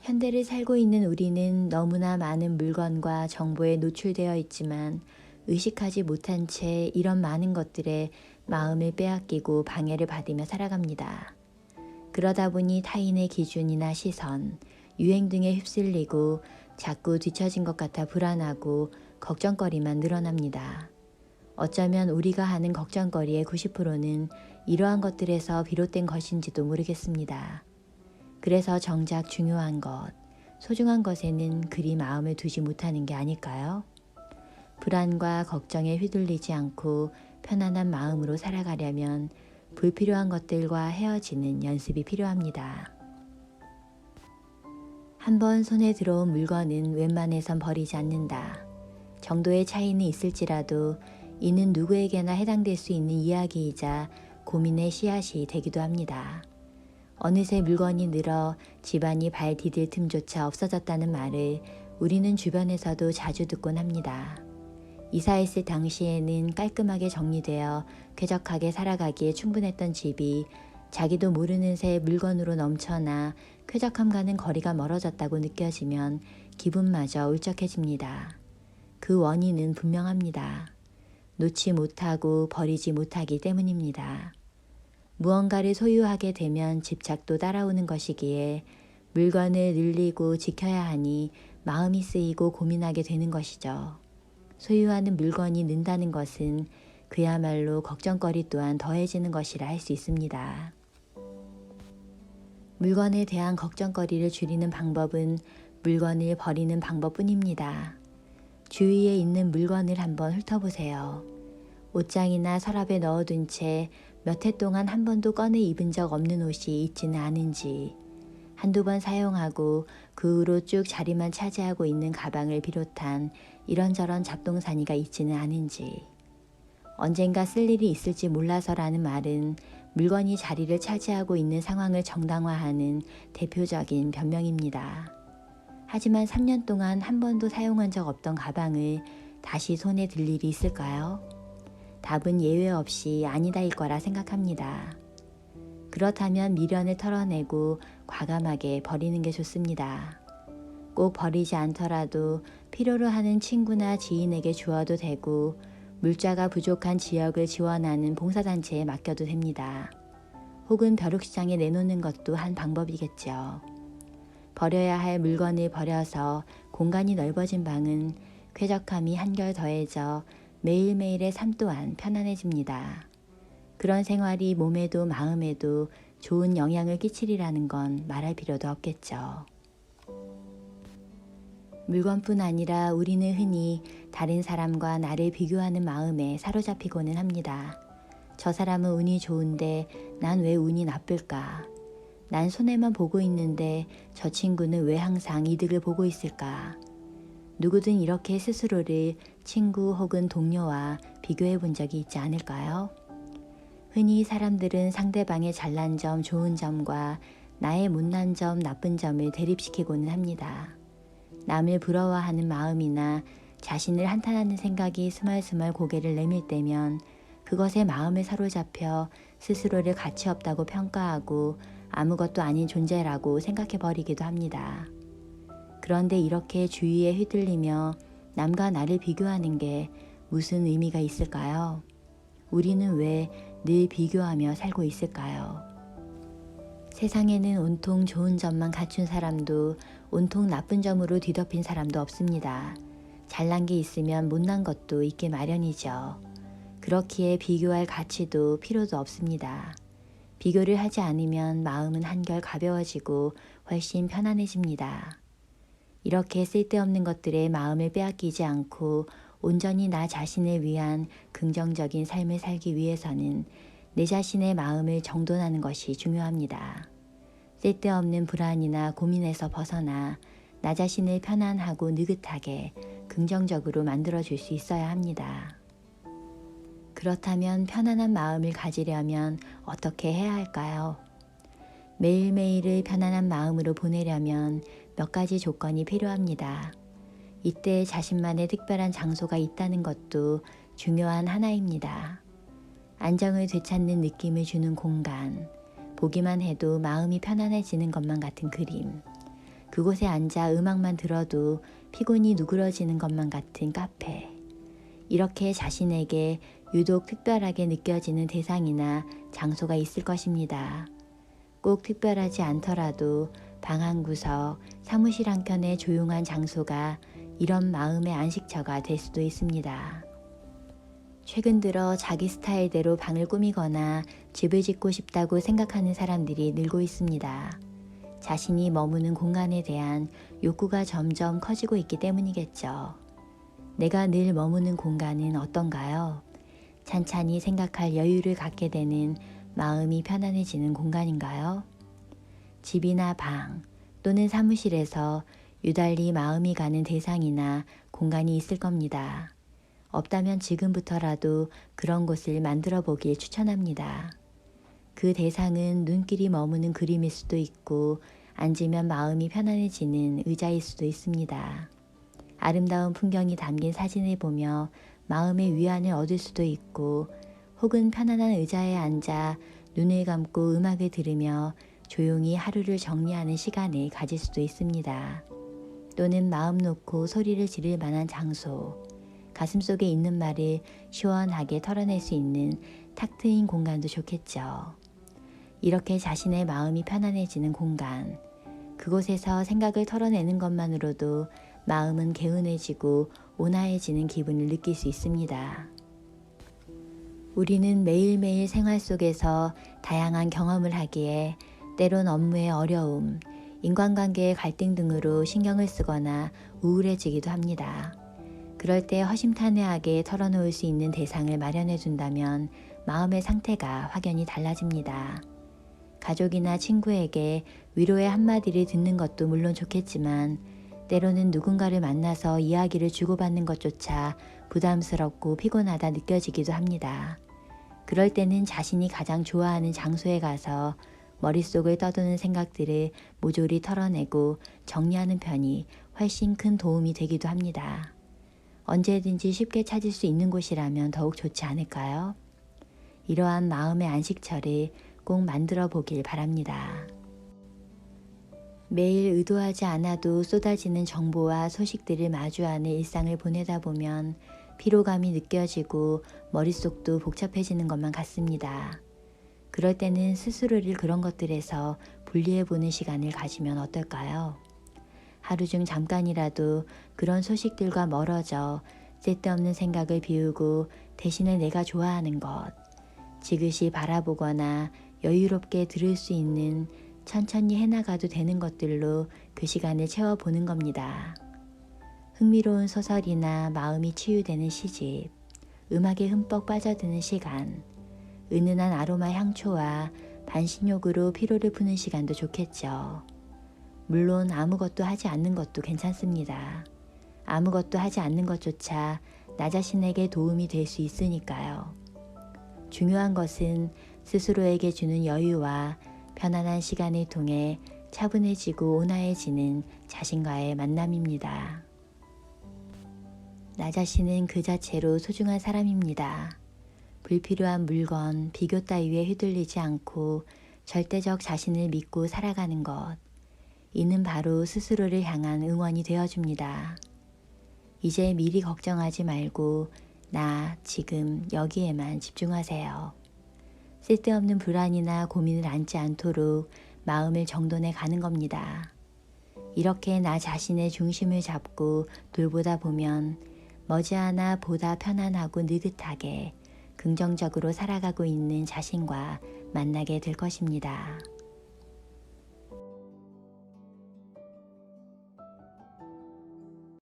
현대를 살고 있는 우리는 너무나 많은 물건과 정보에 노출되어 있지만 의식하지 못한 채 이런 많은 것들에 마음을 빼앗기고 방해를 받으며 살아갑니다. 그러다 보니 타인의 기준이나 시선, 유행 등에 휩쓸리고 자꾸 뒤처진 것 같아 불안하고 걱정거리만 늘어납니다. 어쩌면 우리가 하는 걱정거리의 90%는 이러한 것들에서 비롯된 것인지도 모르겠습니다. 그래서 정작 중요한 것, 소중한 것에는 그리 마음을 두지 못하는 게 아닐까요? 불안과 걱정에 휘둘리지 않고 편안한 마음으로 살아가려면 불필요한 것들과 헤어지는 연습이 필요합니다. 한번 손에 들어온 물건은 웬만해선 버리지 않는다. 정도의 차이는 있을지라도 이는 누구에게나 해당될 수 있는 이야기이자 고민의 씨앗이 되기도 합니다. 어느새 물건이 늘어 집안이 발 디딜 틈조차 없어졌다는 말을 우리는 주변에서도 자주 듣곤 합니다. 이사했을 당시에는 깔끔하게 정리되어 쾌적하게 살아가기에 충분했던 집이 자기도 모르는 새 물건으로 넘쳐나 쾌적함과는 거리가 멀어졌다고 느껴지면 기분마저 울적해집니다. 그 원인은 분명합니다. 놓지 못하고 버리지 못하기 때문입니다. 무언가를 소유하게 되면 집착도 따라오는 것이기에 물건을 늘리고 지켜야 하니 마음이 쓰이고 고민하게 되는 것이죠. 소유하는 물건이 는다는 것은 그야말로 걱정거리 또한 더해지는 것이라 할 수 있습니다. 물건에 대한 걱정거리를 줄이는 방법은 물건을 버리는 방법뿐입니다. 주위에 있는 물건을 한번 훑어보세요. 옷장이나 서랍에 넣어둔 채 몇 해 동안 한 번도 꺼내 입은 적 없는 옷이 있지는 않은지, 한두 번 사용하고 그 후로 쭉 자리만 차지하고 있는 가방을 비롯한 이런저런 잡동사니가 있지는 않은지, 언젠가 쓸 일이 있을지 몰라서라는 말은 물건이 자리를 차지하고 있는 상황을 정당화하는 대표적인 변명입니다. 하지만 3년 동안 한 번도 사용한 적 없던 가방을 다시 손에 들 일이 있을까요? 답은 예외 없이 아니다일 거라 생각합니다. 그렇다면 미련을 털어내고 과감하게 버리는 게 좋습니다. 꼭 버리지 않더라도 필요로 하는 친구나 지인에게 주어도 되고 물자가 부족한 지역을 지원하는 봉사단체에 맡겨도 됩니다. 혹은 벼룩시장에 내놓는 것도 한 방법이겠죠. 버려야 할 물건을 버려서 공간이 넓어진 방은 쾌적함이 한결 더해져 매일매일의 삶 또한 편안해집니다. 그런 생활이 몸에도 마음에도 좋은 영향을 끼치리라는 건 말할 필요도 없겠죠. 물건뿐 아니라 우리는 흔히 다른 사람과 나를 비교하는 마음에 사로잡히고는 합니다. 저 사람은 운이 좋은데 난 왜 운이 나쁠까? 난 손해만 보고 있는데 저 친구는 왜 항상 이득을 보고 있을까? 누구든 이렇게 스스로를 친구 혹은 동료와 비교해 본 적이 있지 않을까요? 흔히 사람들은 상대방의 잘난 점, 좋은 점과 나의 못난 점, 나쁜 점을 대립시키고는 합니다. 남을 부러워하는 마음이나 자신을 한탄하는 생각이 스멀스멀 고개를 내밀 때면 그것에 마음을 사로잡혀 스스로를 가치 없다고 평가하고 아무것도 아닌 존재라고 생각해 버리기도 합니다. 그런데 이렇게 주위에 휘둘리며 남과 나를 비교하는 게 무슨 의미가 있을까요? 우리는 왜 늘 비교하며 살고 있을까요? 세상에는 온통 좋은 점만 갖춘 사람도 온통 나쁜 점으로 뒤덮인 사람도 없습니다. 잘난 게 있으면 못난 것도 있게 마련이죠. 그렇기에 비교할 가치도 필요도 없습니다. 비교를 하지 않으면 마음은 한결 가벼워지고 훨씬 편안해집니다. 이렇게 쓸데없는 것들에 마음을 빼앗기지 않고 온전히 나 자신을 위한 긍정적인 삶을 살기 위해서는 내 자신의 마음을 정돈하는 것이 중요합니다. 쓸데없는 불안이나 고민에서 벗어나 나 자신을 편안하고 느긋하게 긍정적으로 만들어줄 수 있어야 합니다. 그렇다면 편안한 마음을 가지려면 어떻게 해야 할까요? 매일매일을 편안한 마음으로 보내려면 몇 가지 조건이 필요합니다. 이때 자신만의 특별한 장소가 있다는 것도 중요한 하나입니다. 안정을 되찾는 느낌을 주는 공간, 보기만 해도 마음이 편안해지는 것만 같은 그림, 그곳에 앉아 음악만 들어도 피곤이 누그러지는 것만 같은 카페. 이렇게 자신에게 유독 특별하게 느껴지는 대상이나 장소가 있을 것입니다. 꼭 특별하지 않더라도 방 한 구석, 사무실 한켠의 조용한 장소가 이런 마음의 안식처가 될 수도 있습니다. 최근 들어 자기 스타일대로 방을 꾸미거나 집을 짓고 싶다고 생각하는 사람들이 늘고 있습니다. 자신이 머무는 공간에 대한 욕구가 점점 커지고 있기 때문이겠죠. 내가 늘 머무는 공간은 어떤가요? 찬찬히 생각할 여유를 갖게 되는 마음이 편안해지는 공간인가요? 집이나 방 또는 사무실에서 유달리 마음이 가는 대상이나 공간이 있을 겁니다. 없다면 지금부터라도 그런 곳을 만들어 보길 추천합니다. 그 대상은 눈길이 머무는 그림일 수도 있고 앉으면 마음이 편안해지는 의자일 수도 있습니다. 아름다운 풍경이 담긴 사진을 보며 마음의 위안을 얻을 수도 있고 혹은 편안한 의자에 앉아 눈을 감고 음악을 들으며 조용히 하루를 정리하는 시간을 가질 수도 있습니다. 또는 마음 놓고 소리를 지를 만한 장소, 가슴속에 있는 말을 시원하게 털어낼 수 있는 탁 트인 공간도 좋겠죠. 이렇게 자신의 마음이 편안해지는 공간, 그곳에서 생각을 털어내는 것만으로도 마음은 개운해지고 온화해지는 기분을 느낄 수 있습니다. 우리는 매일매일 생활 속에서 다양한 경험을 하기에 때론 업무의 어려움, 인간관계의 갈등 등으로 신경을 쓰거나 우울해지기도 합니다. 그럴 때 허심탄회하게 털어놓을 수 있는 대상을 마련해 준다면 마음의 상태가 확연히 달라집니다. 가족이나 친구에게 위로의 한마디를 듣는 것도 물론 좋겠지만 때로는 누군가를 만나서 이야기를 주고받는 것조차 부담스럽고 피곤하다 느껴지기도 합니다. 그럴 때는 자신이 가장 좋아하는 장소에 가서 머릿속을 떠도는 생각들을 모조리 털어내고 정리하는 편이 훨씬 큰 도움이 되기도 합니다. 언제든지 쉽게 찾을 수 있는 곳이라면 더욱 좋지 않을까요? 이러한 마음의 안식처를 꼭 만들어 보길 바랍니다. 매일 의도하지 않아도 쏟아지는 정보와 소식들을 마주하는 일상을 보내다 보면 피로감이 느껴지고 머릿속도 복잡해지는 것만 같습니다. 그럴 때는 스스로를 그런 것들에서 분리해보는 시간을 가지면 어떨까요? 하루 중 잠깐이라도 그런 소식들과 멀어져 쓸데없는 생각을 비우고 대신에 내가 좋아하는 것, 지그시 바라보거나 여유롭게 들을 수 있는 천천히 해나가도 되는 것들로 그 시간을 채워보는 겁니다. 흥미로운 소설이나 마음이 치유되는 시집, 음악에 흠뻑 빠져드는 시간, 은은한 아로마 향초와 반신욕으로 피로를 푸는 시간도 좋겠죠. 물론 아무것도 하지 않는 것도 괜찮습니다. 아무것도 하지 않는 것조차 나 자신에게 도움이 될 수 있으니까요. 중요한 것은 스스로에게 주는 여유와 편안한 시간을 통해 차분해지고 온화해지는 자신과의 만남입니다. 나 자신은 그 자체로 소중한 사람입니다. 불필요한 물건, 비교 따위에 휘둘리지 않고 절대적 자신을 믿고 살아가는 것, 이는 바로 스스로를 향한 응원이 되어줍니다. 이제 미리 걱정하지 말고 나 지금 여기에만 집중하세요. 쓸데없는 불안이나 고민을 안지 않도록 마음을 정돈해 가는 겁니다. 이렇게 나 자신의 중심을 잡고 돌보다 보면 머지않아 보다 편안하고 느긋하게 긍정적으로 살아가고 있는 자신과 만나게 될 것입니다.